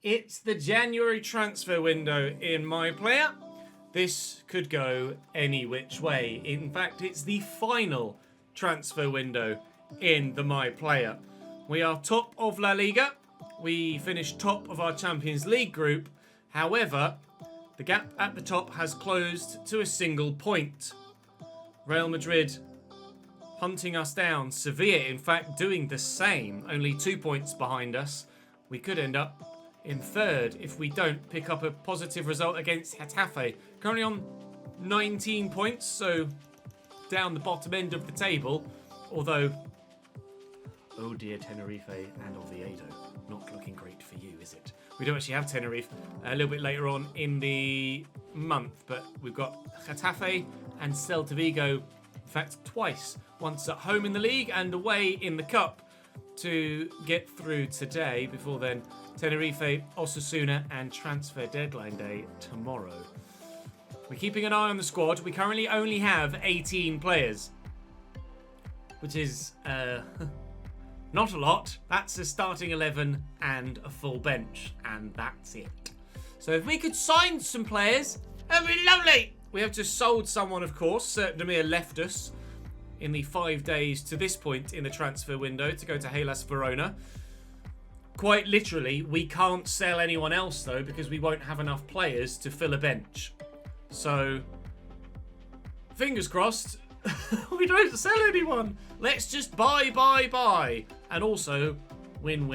It's the January transfer window in my player. This could go any which way. In fact, it's the final transfer window in the My Player. We are top of La Liga. We finished top of our Champions League group. However, the gap at the top has closed to a single point. Real Madrid hunting us down. Sevilla, in fact, doing the same. Only 2 points behind us. We could end up in third if we don't pick up a positive result against Getafe. Currently on 19 points, so down the bottom end of the table. Although, oh dear, Tenerife and Oviedo. Not looking great for you, is it? We don't actually have Tenerife a little bit later on in the month, but we've got Getafe and Celta Vigo, in fact, twice. Once at home in the league and away in the cup to get through today. Before then, Tenerife, Osasuna, and transfer deadline day tomorrow. We're keeping an eye on the squad. We currently only have 18 players, which is not a lot. That's a starting 11 and a full bench, and that's it. So if we could sign some players, that'd be lovely. We have just sold someone, of course. Demir left us in the 5 days to this point in the transfer window to go to Hellas Verona. Quite literally, we can't sell anyone else, though, because we won't have enough players to fill a bench. So, fingers crossed, we don't sell anyone. Let's just buy. And also, win.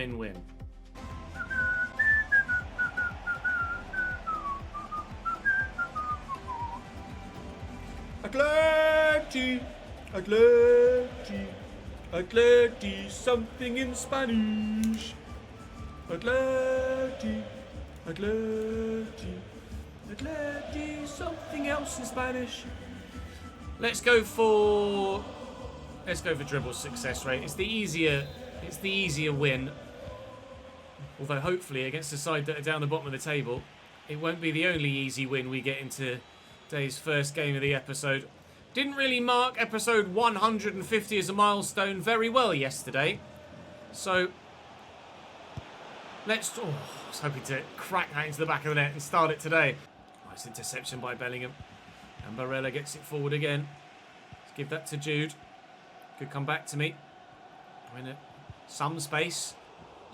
Atleti, something in Spanish. Atleti, something else in Spanish. Let's go for dribble success rate. It's the easier win. Although hopefully against a side that are down the bottom of the table, it won't be the only easy win we get into today's first game of the episode. Didn't really mark episode 150 as a milestone very well yesterday. So I was hoping to crack that into the back of the net and start it today. Nice interception by Bellingham. And Barella gets it forward again. Let's give that to Jude. Could come back to me. I'm in some space.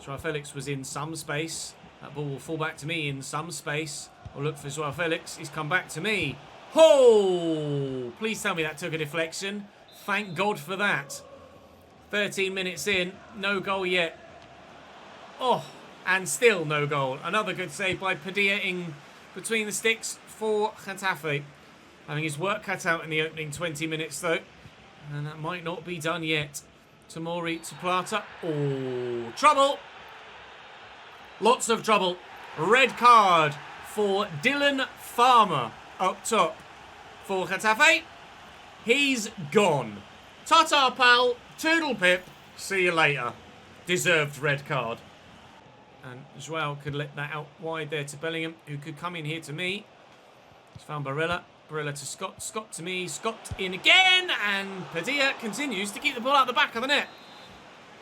Joao Felix was in some space. That ball will fall back to me in some space. I'll look for Joao Felix. He's come back to me. Oh! Please tell me that took a deflection. Thank God for that. 13 minutes in. No goal yet. Oh! And still no goal. Another good save by Padilla in between the sticks for Getafe. Having his work cut out in the opening 20 minutes, though. And that might not be done yet. Tomori to Plata. Oh, trouble. Lots of trouble. Red card for Dylan Farmer up top for Getafe. He's gone. Ta-ta, pal. Toodle pip. See you later. Deserved red card. And Joao could let that out wide there to Bellingham, who could come in here to me. He's found Barella. Barella to Scott. Scott to me. Scott in again. And Padilla continues to keep the ball out the back of the net.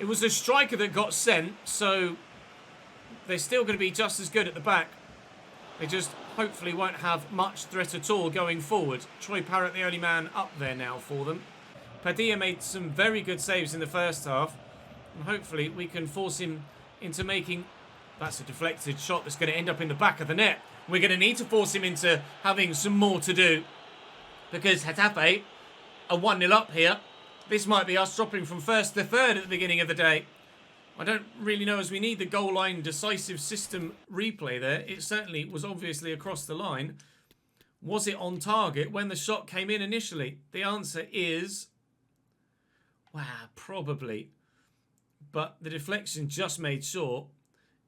It was a striker that got sent, so they're still going to be just as good at the back. They just hopefully won't have much threat at all going forward. Troy Parrott, the only man up there now for them. Padilla made some very good saves in the first half. And hopefully we can force him into making... That's a deflected shot that's going to end up in the back of the net. We're going to need to force him into having some more to do. Because Getafe are 1-0 up here. This might be us dropping from first to third at the beginning of the day. I don't really know, as we need the goal line decisive system replay there. It certainly was obviously across the line. Was it on target when the shot came in initially? The answer is... wow, probably. But the deflection just made short.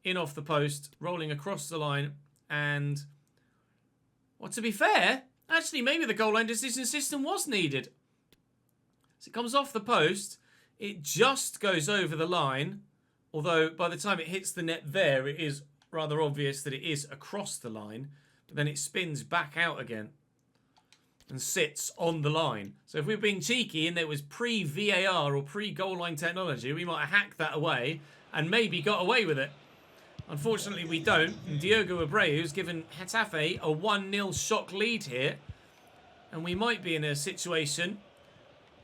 In off the post, rolling across the line, and... well, to be fair, actually maybe the goal line decision system was needed. So it comes off the post, it just goes over the line, although by the time it hits the net there, it is rather obvious that it is across the line, but then it spins back out again and sits on the line. So if we were being cheeky and there was pre-VAR or pre-goal line technology, we might have hacked that away and maybe got away with it. Unfortunately, we don't. And Diogo Abreu's given Getafe a 1-0 shock lead here. And we might be in a situation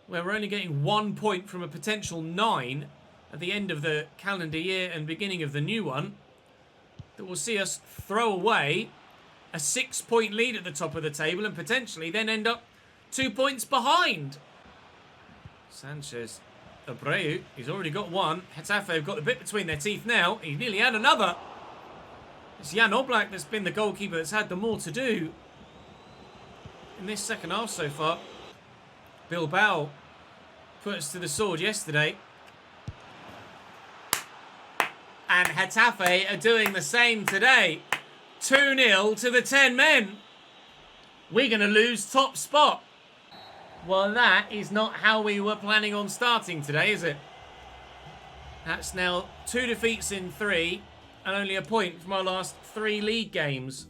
where we're only getting 1 point from a potential 9 at the end of the calendar year and beginning of the new one. That will see us throw away a 6-point lead at the top of the table and potentially then end up 2 points behind. Sanchez. Abreu, he's already got one. Getafe have got the bit between their teeth now. He nearly had another. It's Jan Oblak that's been the goalkeeper that's had the more to do in this second half so far. Bilbao put us to the sword yesterday. And Getafe are doing the same today. 2-0 to the 10 men. We're going to lose top spot. Well, that is not how we were planning on starting today, is it? That's now 2 defeats in 3 and only a point from our last 3 league games.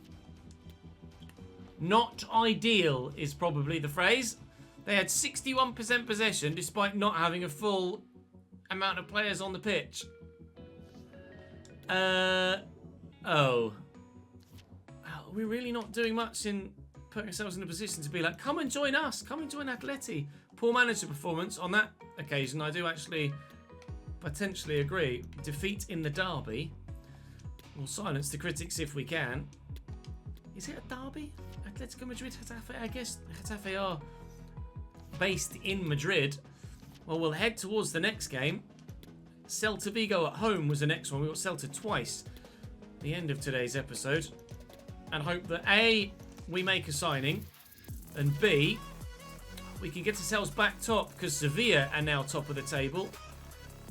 Not ideal is probably the phrase. They had 61% possession despite not having a full amount of players on the pitch. Are we really not doing much in putting ourselves in a position to be like, come and join us, come and join Atleti? Poor manager performance on that occasion. I do actually potentially agree. Defeat in the derby. We'll silence the critics if we can. Is it a derby? Atletico Madrid, Getafe? I guess Getafe are based in Madrid. Well, we'll head towards the next game. Celta Vigo at home was the next one. We got Celta twice. The end of today's episode. And hope that A, we make a signing, and B, we can get ourselves back top, because Sevilla are now top of the table.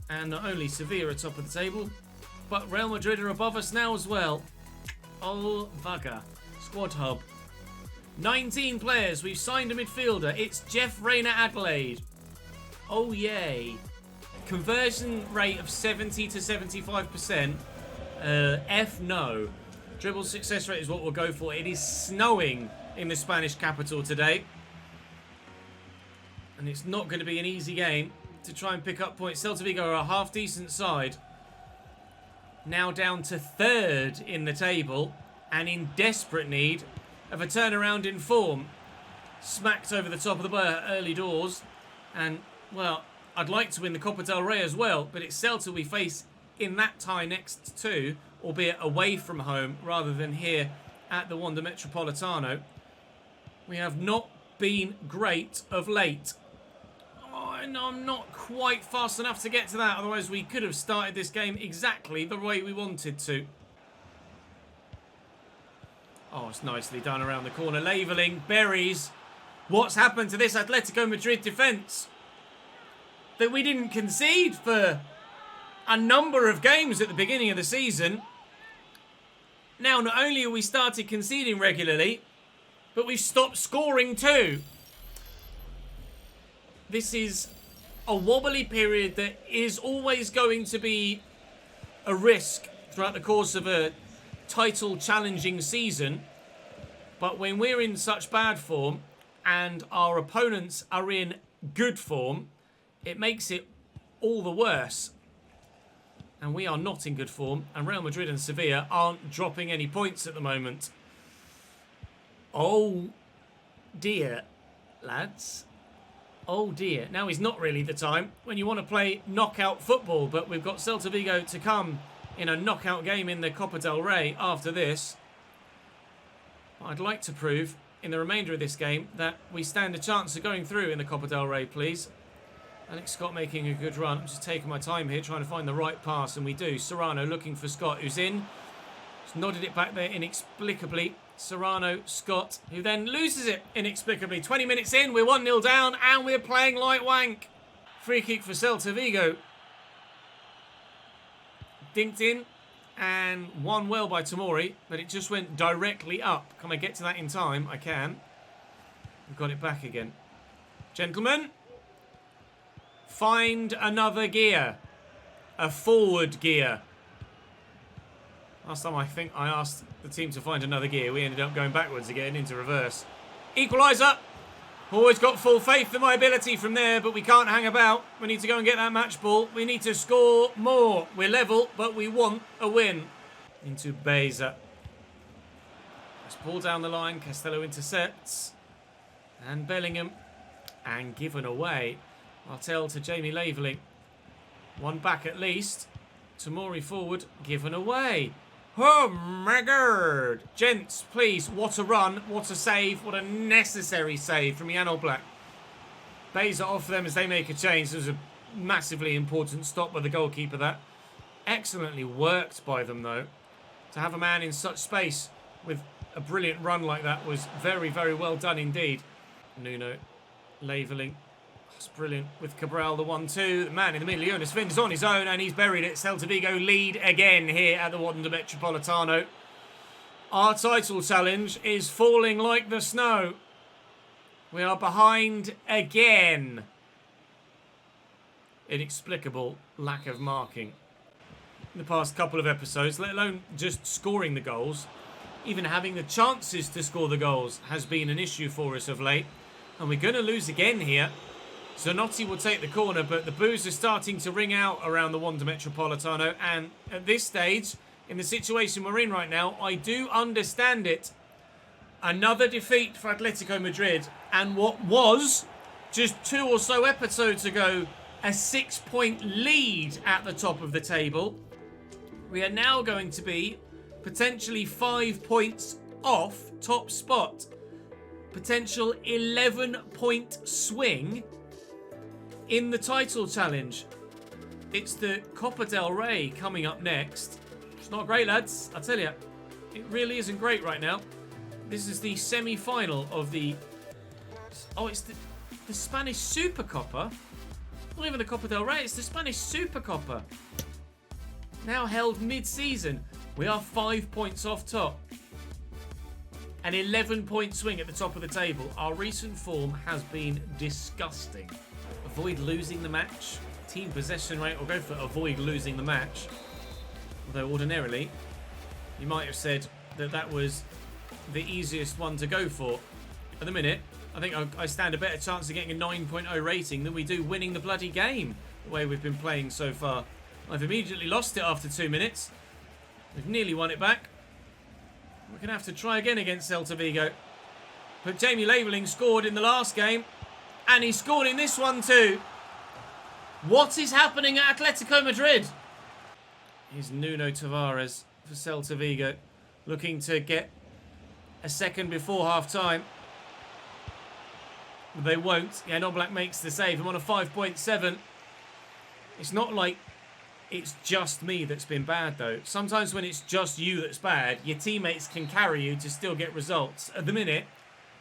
And not only Sevilla are top of the table, but Real Madrid are above us now as well. Oh, bugger. Squad hub. 19 players. We've signed a midfielder. It's Jeff Rayner Adelaide. Oh, yay. Conversion rate of 70 to 75%. F no. Dribble success rate is what we'll go for. It is snowing in the Spanish capital today. And it's not going to be an easy game to try and pick up points. Celta Vigo are a half-decent side. Now down to 3rd in the table and in desperate need of a turnaround in form. Smacked over the top of the bar early doors. And, well, I'd like to win the Copa del Rey as well, but it's Celta we face in that tie next to, albeit away from home rather than here at the Wanda Metropolitano. We have not been great of late. Oh, and I'm not quite fast enough to get to that, otherwise we could have started this game exactly the way we wanted to. Oh, it's nicely done around the corner. Labelling, berries. What's happened to this Atletico Madrid defence? That we didn't concede for a number of games at the beginning of the season. Now, not only are we started conceding regularly, but we've stopped scoring too. This is a wobbly period that is always going to be a risk throughout the course of a title-challenging season. But when we're in such bad form and our opponents are in good form, it makes it all the worse. And we are not in good form. And Real Madrid and Sevilla aren't dropping any points at the moment. Oh, dear, lads. Oh, dear. Now is not really the time when you want to play knockout football. But we've got Celta Vigo to come in a knockout game in the Copa del Rey after this. I'd like to prove in the remainder of this game that we stand a chance of going through in the Copa del Rey, please. Alex Scott making a good run. I'm just taking my time here, trying to find the right pass, and we do. Serrano looking for Scott, who's in. Just nodded it back there inexplicably. Serrano, Scott, who then loses it inexplicably. 20 minutes in, we're 1-0 down, and we're playing like wank. Free kick for Celta Vigo. Dinked in, and won well by Tomori, but it just went directly up. Can I get to that in time? I can. We've got it back again. Gentlemen. Find another gear. A forward gear. Last time I think I asked the team to find another gear, we ended up going backwards again into reverse. Equaliser. Always got full faith in my ability from there, but we can't hang about. We need to go and get that match ball. We need to score more. We're level, but we want a win. into Beza. Let's ball down the line. Castello intercepts. And Bellingham. And given away. Martel to Jamie Laverling. One back at least. Tamori forward. Given away. Oh my god. Gents, please. What a run. What a save. What a necessary save from Jan Oblak. Beza off them as they make a change. There's a massively important stop by the goalkeeper there. Excellently worked by them though. To have a man in such space with a brilliant run like that was very, very well done indeed. Nuno, Laverling. It's brilliant with Cabral, the 1-2. The man in the middle, Jonas Vind, is on his own and he's buried it. Celta Vigo lead again here at the Wanda Metropolitano. Our title challenge is falling like the snow. We are behind again. Inexplicable lack of marking. In the past couple of episodes, let alone just scoring the goals, even having the chances to score the goals has been an issue for us of late. And we're going to lose again here. Zanotti will take the corner, but the boos are starting to ring out around the Wanda Metropolitano. And at this stage, in the situation we're in right now, I do understand it. Another defeat for Atletico Madrid. And what was, just 2 or so episodes ago, a 6-point lead at the top of the table. We are now going to be potentially 5 points off top spot. Potential 11-point swing in the title challenge. It's the Copa del Rey coming up next. It's not great, lads, I tell you. It really isn't great right now. This is the semi-final of the... Oh, it's the Spanish Super Copa. Not even the Copa del Rey, it's the Spanish Super Copa. Now held mid-season. We are 5 points off top. An 11-point swing at the top of the table. Our recent form has been disgusting. Avoid losing the match. Team possession rate, or go for avoid losing the match. Although ordinarily, you might have said that that was the easiest one to go for. At the minute, I think I stand a better chance of getting a 9.0 rating than we do winning the bloody game, the way we've been playing so far. I've immediately lost it after 2 minutes. We've nearly won it back. We're going to have to try again against Celta Vigo. But Jamie Laverling scored in the last game. And he scored in this one too. What is happening at Atletico Madrid? Here's Nuno Tavares for Celta Vigo. Looking to get a second before half-time. But they won't. Jan Oblak makes the save. I'm on a 5.7. It's not like it's just me that's been bad, though. Sometimes when it's just you that's bad, your teammates can carry you to still get results. At the minute,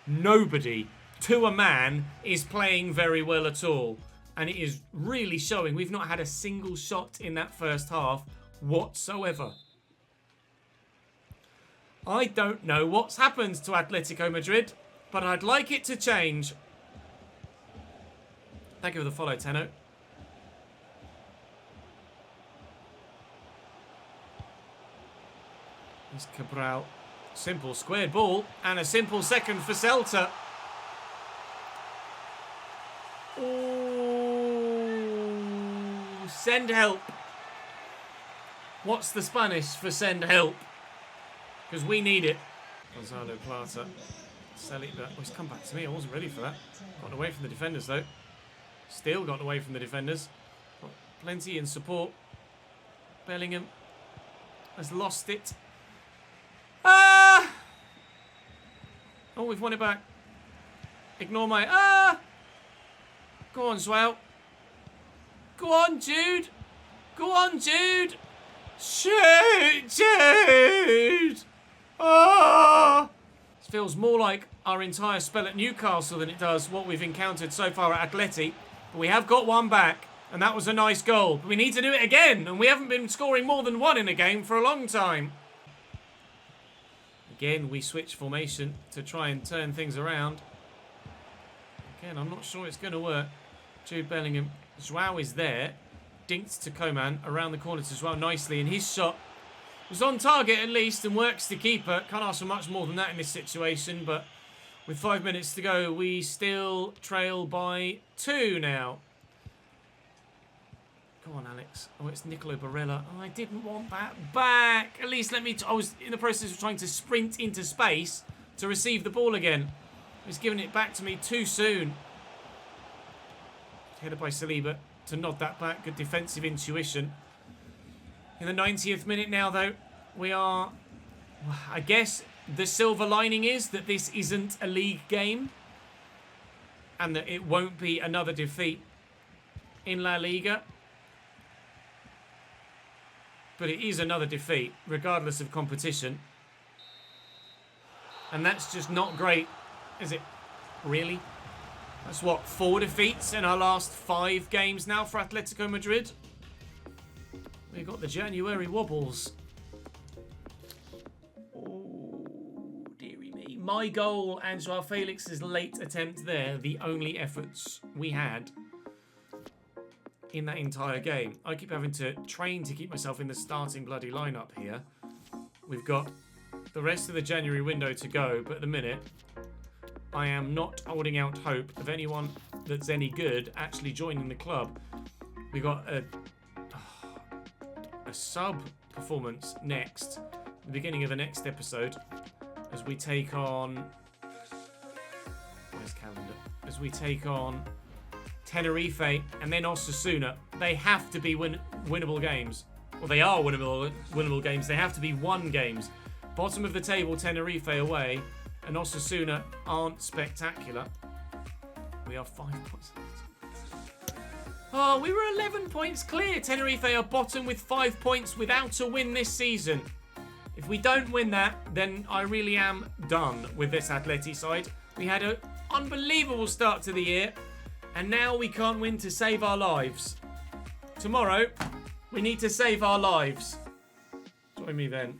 nobody, to a man, is playing very well at all. And it is really showing. We've not had a single shot in that first half whatsoever. I don't know what's happened to Atletico Madrid, but I'd like it to change. Thank you for the follow, Tenno. Here's Cabral. Simple squared ball and a simple second for Celta. Ooh, send help. What's the Spanish for send help? Because we need it. Gonzalo Plata. Saliba. Oh, he's come back to me. I wasn't ready for that. Gotten away from the defenders, though. Still got away from the defenders. Got plenty in support. Bellingham has lost it. Ah! Oh, we've won it back. Ignore my... Ah! Go on, Joao. Go on, Jude. Go on, Jude. Shoot, Jude. Oh! This feels more like our entire spell at Newcastle than it does what we've encountered so far at Atleti. But we have got one back, and that was a nice goal. But we need to do it again, and we haven't been scoring more than one in a game for a long time. Again, we switch formation to try and turn things around. Again, I'm not sure it's going to work. Jude Bellingham. Joao is there. Dinked to Coman around the corner to Joao nicely, and his shot was on target at least and works the keeper. Can't ask for much more than that in this situation, but with 5 minutes to go, we still trail by 2 now. Come on, Alex. Oh, it's Nicolo Barella. Oh, I didn't want that back. At least let me... I was in the process of trying to sprint into space to receive the ball again. He's giving it back to me too soon. Headed by Saliba to nod that back. Good defensive intuition. In the 90th minute now, though, we are... I guess the silver lining is that this isn't a league game. And that it won't be another defeat in La Liga. But it is another defeat, regardless of competition. And that's just not great, is it? Really? That's what, 4 defeats in our last 5 games now for Atletico Madrid? We've got the January wobbles. Oh, dearie me. My goal and Joao Felix's late attempt there, the only efforts we had in that entire game. I keep having to train to keep myself in the starting bloody lineup here. We've got the rest of the January window to go, but at the minute, I am not holding out hope of anyone that's any good actually joining the club. We've got a sub performance next, the beginning of the next episode, as we take on... Where's calendar? As we take on Tenerife and then Osasuna. They have to be winnable games. Well, they are winnable games. They have to be 1 games. Bottom of the table, Tenerife away, and Osasuna aren't spectacular. We are 5 points. Oh, we were 11 points clear. Tenerife are bottom with 5 points without a win this season. If we don't win that, then I really am done with this Atleti side. We had an unbelievable start to the year, and now we can't win to save our lives. Tomorrow, we need to save our lives. Join me then.